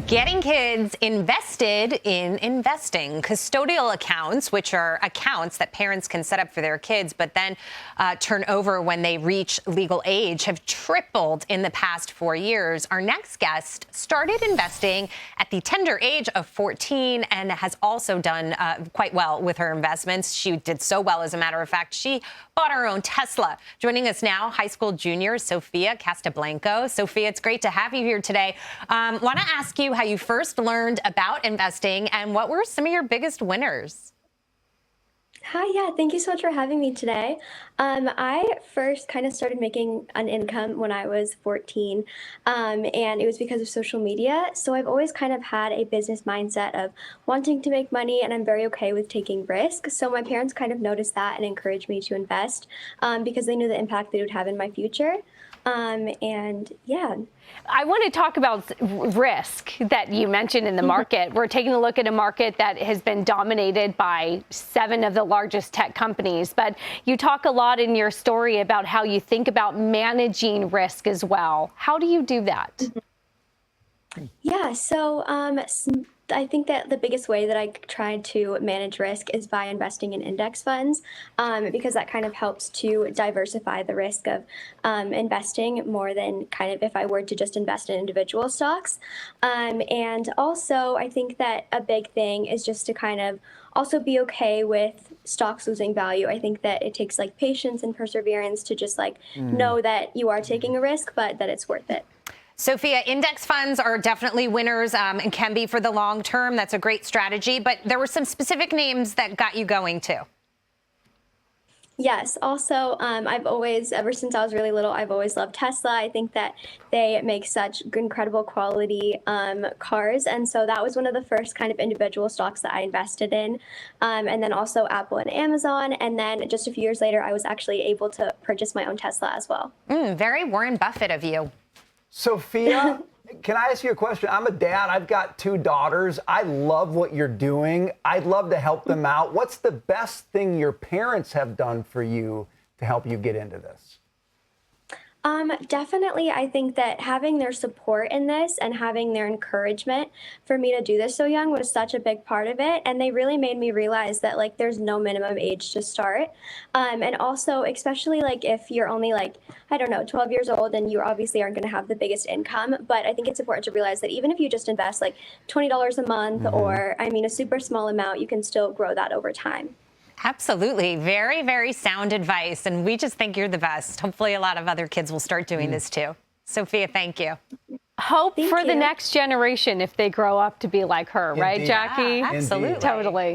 Getting kids invested in investing. Custodial accounts, which are accounts that parents can set up for their kids, but then turn over when they reach legal age, have tripled in the past 4 years. Our next guest started investing at the tender age of 14 and has also done quite well with her investments. She did so well, as a matter of fact, she bought her own Tesla. Joining us now, high school junior Sophia Castiblanco. Sophia, it's great to have you here today. Want to ask you how you first learned about investing and what were some of your biggest winners? Hi, yeah, thank you so much for having me today. I first kind of started making an income when I was 14, and it was because of social media. So I've always kind of had a business mindset of wanting to make money, and I'm very okay with taking risk. So my parents kind of noticed that and encouraged me to invest because they knew the impact that it would have in my future. And yeah. I want to talk about risk that you mentioned in the market. We're taking a look at a market that has been dominated by 7 of the largest tech companies. But you talk a lot in your story about how you think about managing risk as well. How do you do that? Yeah, so I think that the biggest way that I try to manage risk is by investing in index funds, because that kind of helps to diversify the risk of investing more than kind of if I were to just invest in individual stocks. And also, I think that a big thing is just to kind of also be okay with stocks losing value. I think that it takes like patience and perseverance to just like know that you are taking a risk, but that it's worth it. Sophia, index funds are definitely winners and can be for the long term. That's a great strategy. But there were some specific names that got you going, too. Yes. Also, I've always, ever since I was really little, I've always loved Tesla. I think that they make such incredible quality cars. And so that was one of the first kind of individual stocks that I invested in. And then also Apple and Amazon. And then just a few years later, I was actually able to purchase my own Tesla as well. Very Warren Buffett of you. Sophia, can I ask you a question? I'm a dad. I've got 2 daughters. I love what you're doing. I'd love to help them out. What's the best thing your parents have done for you to help you get into this? Definitely, I think that having their support in this and having their encouragement for me to do this so young was such a big part of it. And they really made me realize that like there's no minimum age to start. And also, especially like if you're only like, I don't know, 12 years old and you obviously aren't going to have the biggest income. But I think it's important to realize that even if you just invest like $20 a month or, I mean, a super small amount, you can still grow that over time. Absolutely. Very, very sound advice. And we just think you're the best. Hopefully a lot of other kids will start doing this too. Sophia, thank you. Hope for the next generation if they grow up to be like her, right, Jackie? Yeah, absolutely. Totally.